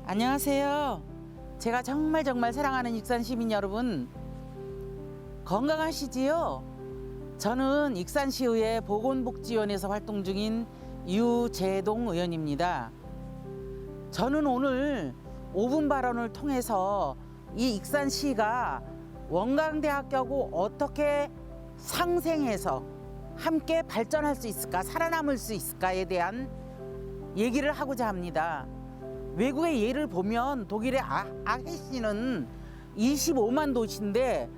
안녕하세요. 제가 정말 사랑하는 익산 시민 여러분, 건강하시지요? 저는 익산시의회 보건복지위원회에서 활동 중인 유재동 의원입니다. 저는 오늘 5분 발언을 통해서 이 익산시가 원광대학교하고 어떻게 상생해서 함께 발전할 수 있을까, 살아남을 수 있을까에 대한 얘기를 하고자 합니다. 외국의 예를 보면 독일의 아헤시는 25만 도시인데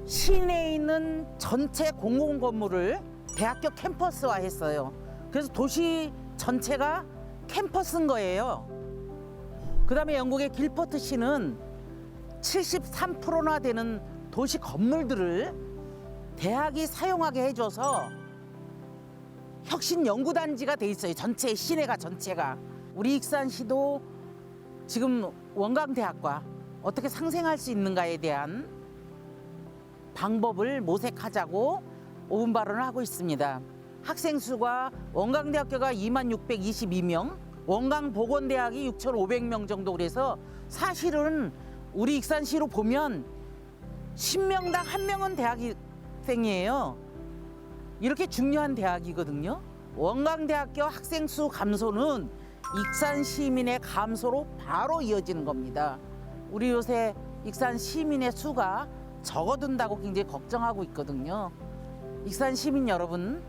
시내에 있는 전체 공공 건물을 대학교 캠퍼스화 했어요. 그래서 도시 전체가 캠퍼스인 거예요. 그다음에 영국의 길퍼트시는 73%나 되는 도시 건물들을 대학이 사용하게 해줘서 혁신 연구단지가 돼 있어요. 전체 시내가 전체가. 우리 익산시도 지금 원광대학과 어떻게 상생할 수 있는가에 대한 방법을 모색하자고 5분 발언을 하고 있습니다. 학생 수가 원광대학교가 2622명, 원광보건대학이 6500명 정도 그래서 사실은 우리 익산시로 보면 10명당 1명은 대학생이에요. 이렇게 중요한 대학이거든요. 원광대학교 학생 수 감소는 익산 시민의 감소로 바로 이어지는 겁니다. 우리 요새 익산 시민의 수가 적어든다고 굉장히 걱정하고 있거든요. 익산 시민 여러분,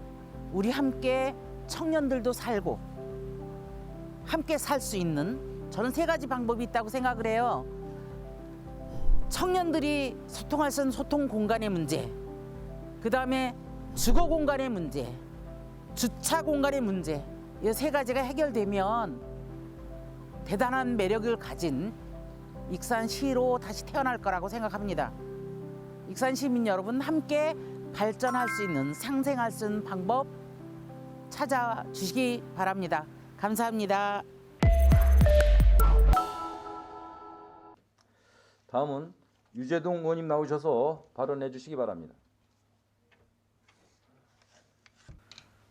우리 함께 청년들도 살고 함께 살 수 있는 저는 3가지 방법이 있다고 생각을 해요. 청년들이 소통할 수 있는 소통 공간의 문제, 그 다음에 주거 공간의 문제, 주차 공간의 문제, 이 3가지가 해결되면 대단한 매력을 가진 익산시로 다시 태어날 거라고 생각합니다. 익산 시민 여러분, 함께 발전할 수 있는, 상생할 수 있는 방법 찾아주시기 바랍니다. 감사합니다. 다음은 유재동 의원님 나오셔서 발언해 주시기 바랍니다.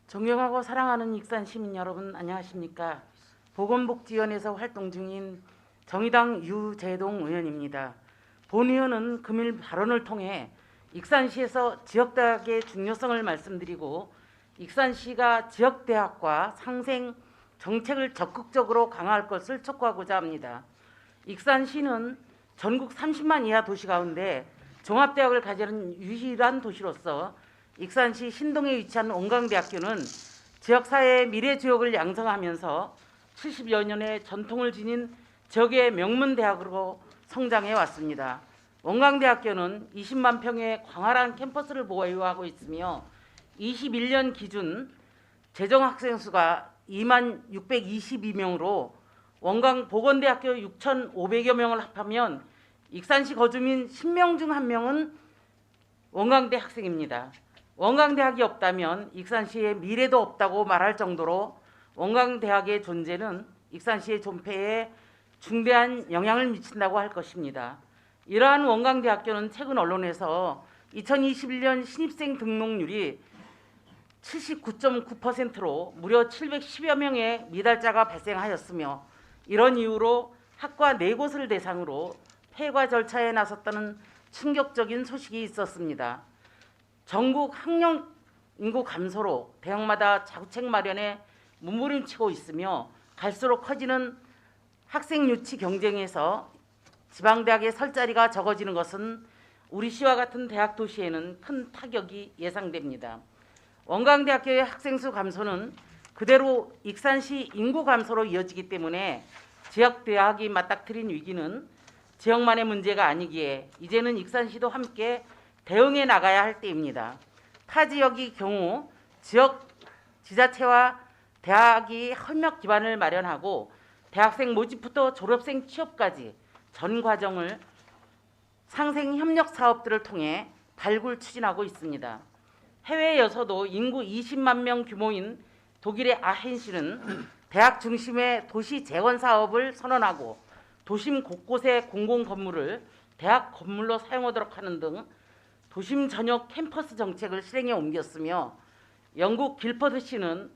존경하고 사랑하는 익산 시민 여러분, 안녕하십니까? 보건복지위원회에서 활동 중인 정의당 유재동 의원입니다. 본 의원은 금일 발언을 통해 익산시에서 지역대학의 중요성을 말씀드리고 익산시가 지역대학과 상생 정책을 적극적으로 강화할 것을 촉구하고자 합니다. 익산시는 전국 30만 이하 도시 가운데 종합대학을 가지는 유일한 도시로서 익산시 신동에 위치한 원광대학교는 지역사회의 미래주역을 양성하면서 70여 년의 전통을 지닌 지역의 명문대학으로 성장해 왔습니다. 원광대학교는 20만 평의 광활한 캠퍼스를 보유하고 있으며 21년 기준 재정 학생 수가 2만 622명으로 원광보건대학교 6,500여 명을 합하면 익산시 거주민 10명 중 1명은 원광대 학생입니다. 원광대학이 없다면 익산시의 미래도 없다고 말할 정도로 원광대학의 존재는 익산시의 존폐에 중대한 영향을 미친다고 할 것입니다. 이러한 원광대학교는 최근 언론에서 2021년 신입생 등록률이 79.9%로 무려 710여 명의 미달자가 발생하였으며 이런 이유로 학과 4곳을 대상으로 폐과 절차에 나섰다는 충격적인 소식이 있었습니다. 전국 학령 인구 감소로 대학마다 자구책 마련에 몸부림치고 있으며 갈수록 커지는 학생 유치 경쟁에서 지방대학의 설 자리가 적어지는 것은 우리 시와 같은 대학 도시에는 큰 타격이 예상됩니다. 원광대학교의 학생 수 감소는 그대로 익산시 인구 감소로 이어지기 때문에 지역대학이 맞닥뜨린 위기는 지역만의 문제가 아니기에 이제는 익산시도 함께 대응해 나가야 할 때입니다. 타 지역의 경우 지역 지자체와 대학이 협력 기반을 마련하고 대학생 모집부터 졸업생 취업까지 전 과정을 상생 협력 사업들을 통해 발굴 추진하고 있습니다. 해외에서도 인구 20만 명 규모인 독일의 아헨시는 대학 중심의 도시 재건 사업을 선언하고 도심 곳곳의 공공 건물을 대학 건물로 사용하도록 하는 등 도심 전역 캠퍼스 정책을 실행에 옮겼으며 영국 길퍼드시는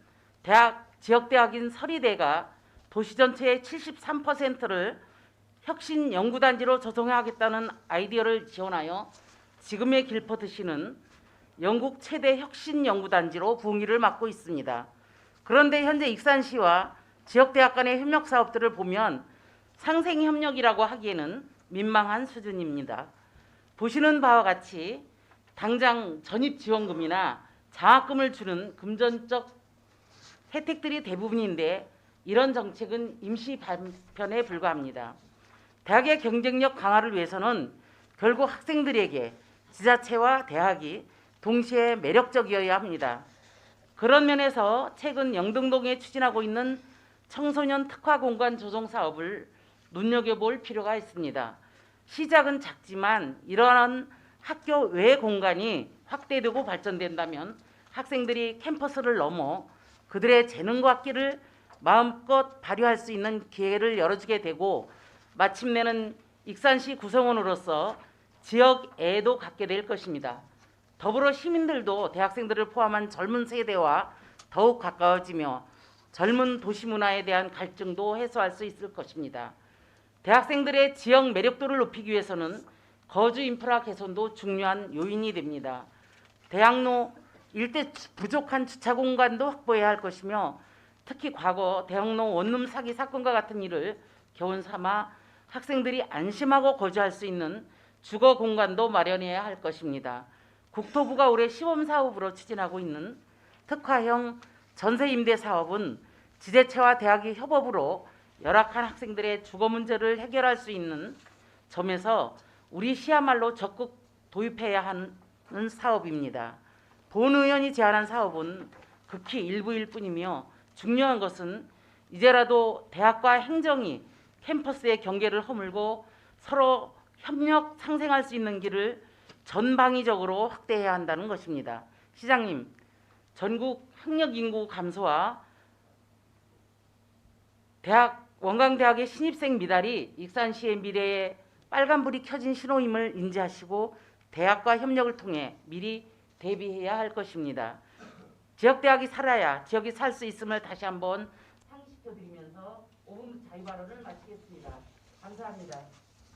지역대학인 서리대가 도시 전체의 73%를 혁신 연구단지로 조성하겠다는 아이디어를 지원하여 지금의 길퍼드시는 영국 최대 혁신 연구단지로 부흥기를 맞고 있습니다. 그런데 현재 익산시와 지역대학 간의 협력 사업들을 보면 상생협력이라고 하기에는 민망한 수준입니다. 보시는 바와 같이 당장 전입지원금이나 장학금을 주는 금전적 혜택들이 대부분인데 이런 정책은 임시 발편에 불과합니다. 대학의 경쟁력 강화를 위해서는 결국 학생들에게 지자체와 대학이 동시에 매력적이어야 합니다. 그런 면에서 최근 영등동에 추진하고 있는 청소년 특화 공간 조성 사업을 눈여겨볼 필요가 있습니다. 시작은 작지만 이러한 학교 외 공간이 확대되고 발전된다면 학생들이 캠퍼스를 넘어 그들의 재능과 학기를 마음껏 발휘할 수 있는 기회를 열어주게 되고 마침내는 익산시 구성원으로서 지역애도 갖게 될 것입니다. 더불어 시민들도 대학생들을 포함한 젊은 세대와 더욱 가까워지며 젊은 도시 문화에 대한 갈증도 해소할 수 있을 것입니다. 대학생들의 지역 매력도를 높이기 위해서는 거주 인프라 개선도 중요한 요인이 됩니다. 대학로 일대 부족한 주차 공간도 확보해야 할 것이며 특히 과거 대학로 원룸 사기 사건과 같은 일을 교훈 삼아 학생들이 안심하고 거주할 수 있는 주거 공간도 마련해야 할 것입니다. 국토부가 올해 시범 사업으로 추진하고 있는 특화형 전세 임대 사업은 지자체와 대학의 협업으로 열악한 학생들의 주거 문제를 해결할 수 있는 점에서 우리 시야말로 적극 도입해야 하는 사업입니다. 본 의원이 제안한 사업은 극히 일부일 뿐이며 중요한 것은 이제라도 대학과 행정이 캠퍼스의 경계를 허물고 서로 협력 상생할 수 있는 길을 전방위적으로 확대해야 한다는 것입니다. 시장님, 전국 학력 인구 감소와 원광대학의 신입생 미달이 익산시의 미래에 빨간불이 켜진 신호임을 인지하시고 대학과 협력을 통해 미리 대비해야 할 것입니다. 지역대학이 살아야 지역이 살 수 있음을 다시 한번 상기시켜드리면서 5분 자유발언을 마치겠습니다. 감사합니다.